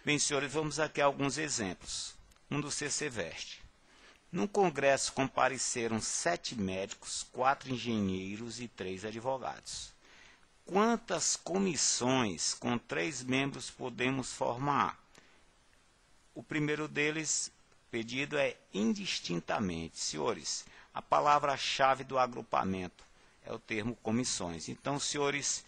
Bem, senhores, vamos aqui a alguns exemplos. Um do CCVEST. No congresso compareceram 7 médicos, 4 engenheiros e 3 advogados. Quantas comissões com 3 membros podemos formar? O primeiro deles, pedido é indistintamente. Senhores, a palavra-chave do agrupamento é o termo comissões. Então, senhores,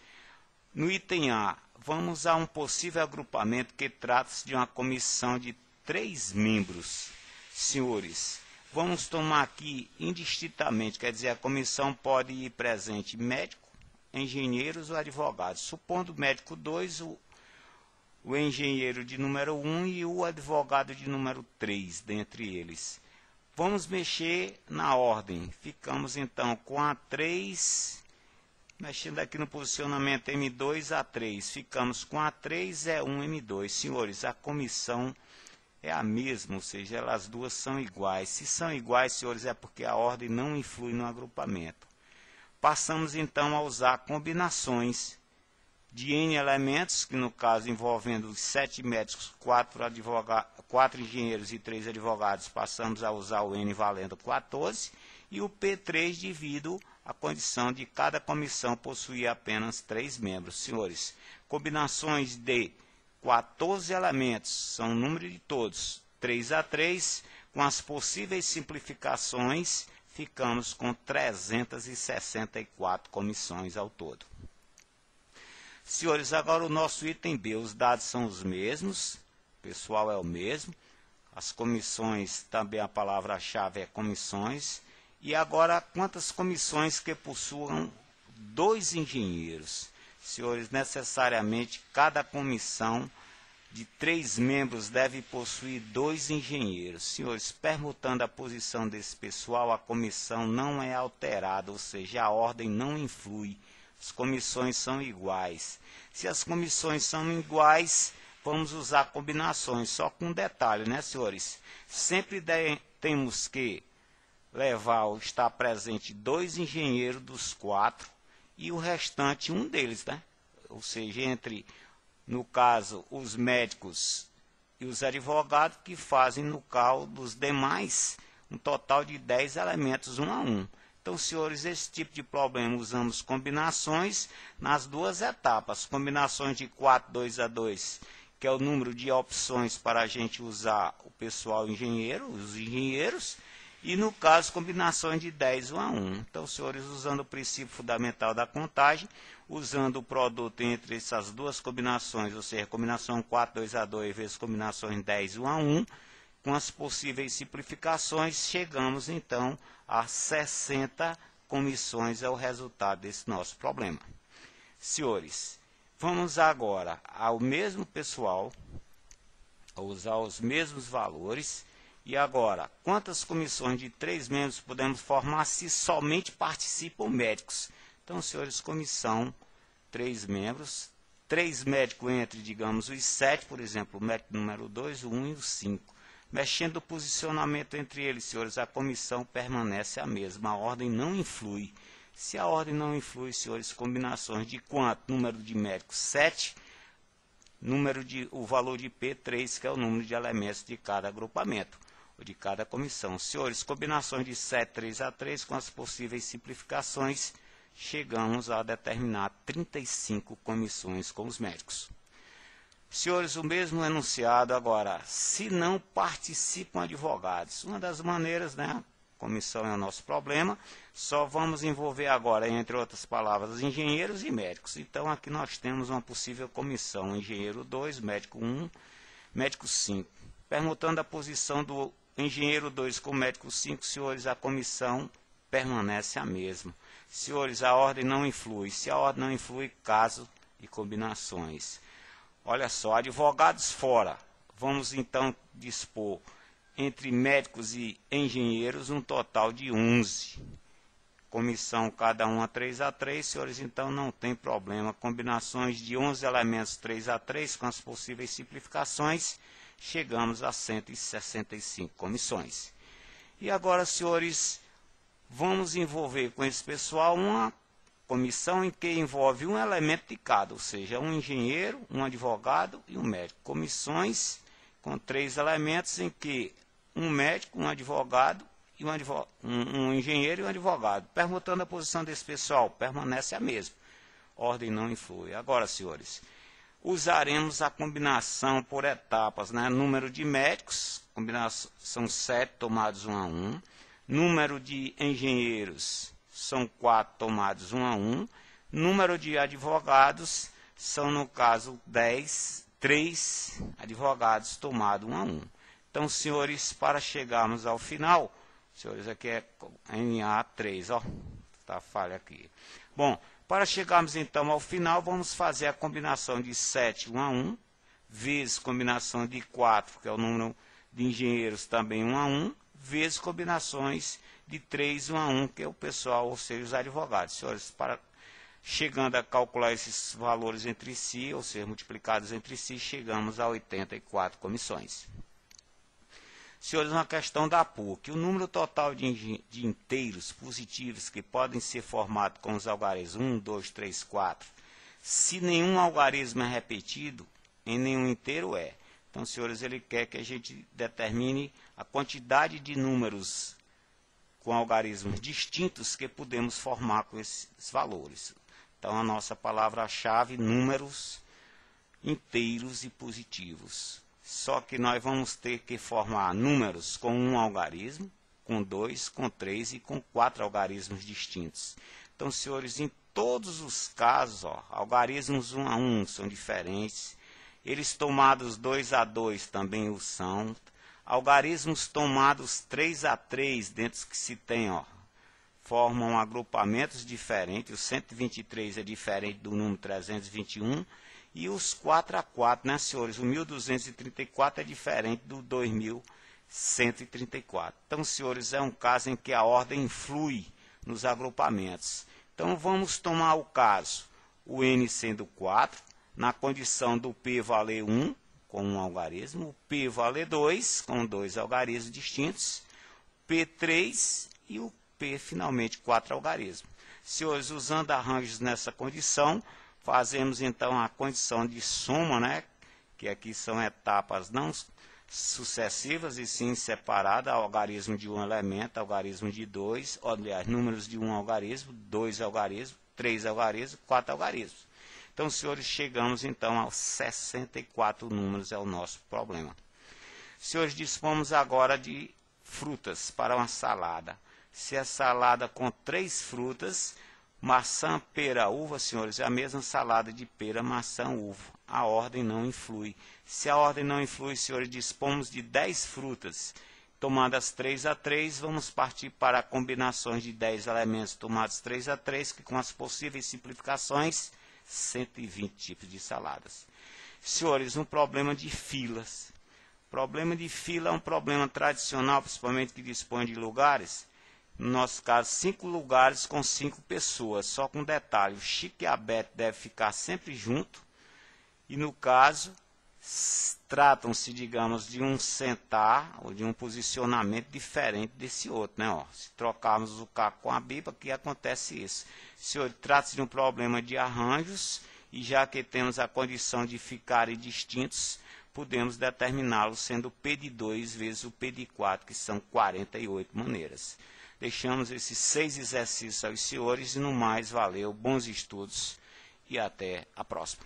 no item A, vamos a um possível agrupamento que trata-se de uma comissão de 3 membros. Senhores, vamos tomar aqui indistintamente, quer dizer, a comissão pode ir presente médico, engenheiros ou advogados. Supondo o médico 2, o engenheiro de número 1 e o advogado de número 3, dentre eles. Vamos mexer na ordem. Ficamos então com a 3, mexendo aqui no posicionamento M2 a 3. Ficamos com a 3 é 1 M2. Senhores, a comissão é a mesma, ou seja, elas duas são iguais. Se são iguais, senhores, é porque a ordem não influi no agrupamento. Passamos então a usar combinações de N elementos, que no caso envolvendo os 7 médicos, 4 engenheiros e 3 advogados, passamos a usar o N valendo 14, e o P3 devido à condição de cada comissão possuir apenas 3 membros. Senhores, combinações de 14 elementos, são o número de todos, 3 a 3, com as possíveis simplificações, ficamos com 364 comissões ao todo. Senhores, agora o nosso item B, os dados são os mesmos, o pessoal é o mesmo, as comissões, também a palavra-chave é comissões, e agora quantas comissões que possuam 2 engenheiros? Senhores, necessariamente cada comissão de 3 membros deve possuir 2 engenheiros. Senhores, permutando a posição desse pessoal, a comissão não é alterada, ou seja, a ordem não influi. As comissões são iguais. Se as comissões são iguais, vamos usar combinações, só com um detalhe, né, senhores? Sempre temos que levar ou estar presente 2 engenheiros dos 4 e o restante um deles, né? Ou seja, entre, no caso, os médicos e os advogados, que fazem, no caso dos demais, um total de 10 elementos, 1 a 1. Então, senhores, esse tipo de problema usamos combinações nas duas etapas. Combinações de 4, 2 a 2, que é o número de opções para a gente usar o pessoal engenheiro, os engenheiros, e no caso, combinações de 10, 1 a 1. Então, senhores, usando o princípio fundamental da contagem, usando o produto entre essas duas combinações, ou seja, combinação 4, 2 a 2 vezes combinações 10, 1 a 1, com as possíveis simplificações, chegamos então a 60 comissões, é o resultado desse nosso problema. Senhores, vamos agora ao mesmo pessoal, a usar os mesmos valores, e agora, quantas comissões de 3 membros podemos formar se somente participam médicos? Então, senhores, comissão, 3 membros, 3 médicos entre, digamos, os 7, por exemplo, o médico número 2, o 1 e o 5. Mexendo o posicionamento entre eles, senhores, a comissão permanece a mesma, a ordem não influi. Se a ordem não influi, senhores, combinações de quanto? Número de médicos, 7, o valor de P, 3, que é o número de elementos de cada agrupamento, ou de cada comissão. Senhores, combinações de 7, 3 a 3, com as possíveis simplificações, chegamos a determinar 35 comissões com os médicos. Senhores, o mesmo enunciado agora, se não participam advogados. Uma das maneiras, né, comissão é o nosso problema, só vamos envolver agora, entre outras palavras, engenheiros e médicos. Então, aqui nós temos uma possível comissão, engenheiro 2, médico 1, médico 5. Permutando a posição do engenheiro 2 com o médico 5, senhores, a comissão permanece a mesma. Senhores, a ordem não influi. Se a ordem não influi, caso e combinações. Olha só, advogados fora. Vamos então dispor entre médicos e engenheiros um total de 11. Comissão cada um a 3 a 3, senhores, então não tem problema. Combinações de 11 elementos 3 a 3 com as possíveis simplificações, chegamos a 165 comissões. E agora, senhores, vamos envolver com esse pessoal uma comissão em que envolve um elemento de cada, ou seja, um engenheiro, um advogado e um médico. Comissões com 3 elementos em que um médico, um advogado e um engenheiro e um advogado. Perguntando a posição desse pessoal, permanece a mesma. Ordem não influi. Agora, senhores, usaremos a combinação por etapas, né? Número de médicos, são 7 tomados 1 a 1. Número de engenheiros, são 4 tomados 1 a 1. Número de advogados, são no caso 3 advogados tomados 1 a 1. Então, senhores, para chegarmos ao final, senhores, aqui é NA3, ó, tá falha aqui. Bom, para chegarmos então ao final, vamos fazer a combinação de 7, 1 a 1, vezes combinação de 4, que é o número de engenheiros também 1 a 1, vezes combinações de 3, 1 a 1, que é o pessoal, ou seja, os advogados. Senhores, chegando a calcular esses valores entre si, ou seja, multiplicados entre si, chegamos a 84 comissões. Senhores, uma questão da PUC. O número total de inteiros positivos que podem ser formados com os algarismos 1, 2, 3, 4, se nenhum algarismo é repetido, em nenhum inteiro é. Então, senhores, ele quer que a gente determine a quantidade de números com algarismos distintos que podemos formar com esses valores. Então, a nossa palavra-chave, números inteiros e positivos. Só que nós vamos ter que formar números com um algarismo, com 2, com 3 e com 4 algarismos distintos. Então, senhores, em todos os casos, ó, algarismos 1 a 1 são diferentes. Eles tomados 2 a 2 também o são. Algarismos tomados 3 a 3, dentro que se tem, ó, formam agrupamentos diferentes. O 123 é diferente do número 321. E os 4 a 4, né, senhores? O 1234 é diferente do 2134. Então, senhores, é um caso em que a ordem influi nos agrupamentos. Então, vamos tomar o caso, o n sendo 4, na condição do p valer 1, com um algarismo, o p valer 2, com 2 algarismos distintos, p3 e o p, finalmente, 4 algarismos. Senhores, usando arranjos nessa condição, fazemos então a condição de soma, né? Que aqui são etapas não sucessivas e sim separadas, algarismo de um elemento, algarismo de 2, aliás, números de um algarismo, 2 algarismos, 3 algarismos, 4 algarismos. Então, senhores, chegamos então aos 64 números, é o nosso problema. Senhores, dispomos agora de frutas para uma salada. Se é salada com 3 frutas, maçã, pera, uva, senhores, é a mesma salada de pera, maçã, uva. A ordem não influi. Se a ordem não influi, senhores, dispomos de 10 frutas. Tomadas 3 a 3, vamos partir para combinações de 10 elementos tomados 3 a 3, que com as possíveis simplificações, 120 tipos de saladas. Senhores, um problema de filas. Problema de fila é um problema tradicional, principalmente que dispõe de lugares. No nosso caso, 5 lugares com 5 pessoas. Só com detalhe, o Chico e a Beth devem ficar sempre junto. E no caso, tratam-se, digamos, de um sentar ou de um posicionamento diferente desse outro, né? Ó, se trocarmos o Caco com a Biba, que acontece isso. Senhor, trata-se de um problema de arranjos, e já que temos a condição de ficarem distintos, podemos determiná-los sendo o P de 2 vezes o P de 4, que são 48 maneiras. Deixamos esses 6 exercícios aos senhores e no mais, valeu, bons estudos e até a próxima.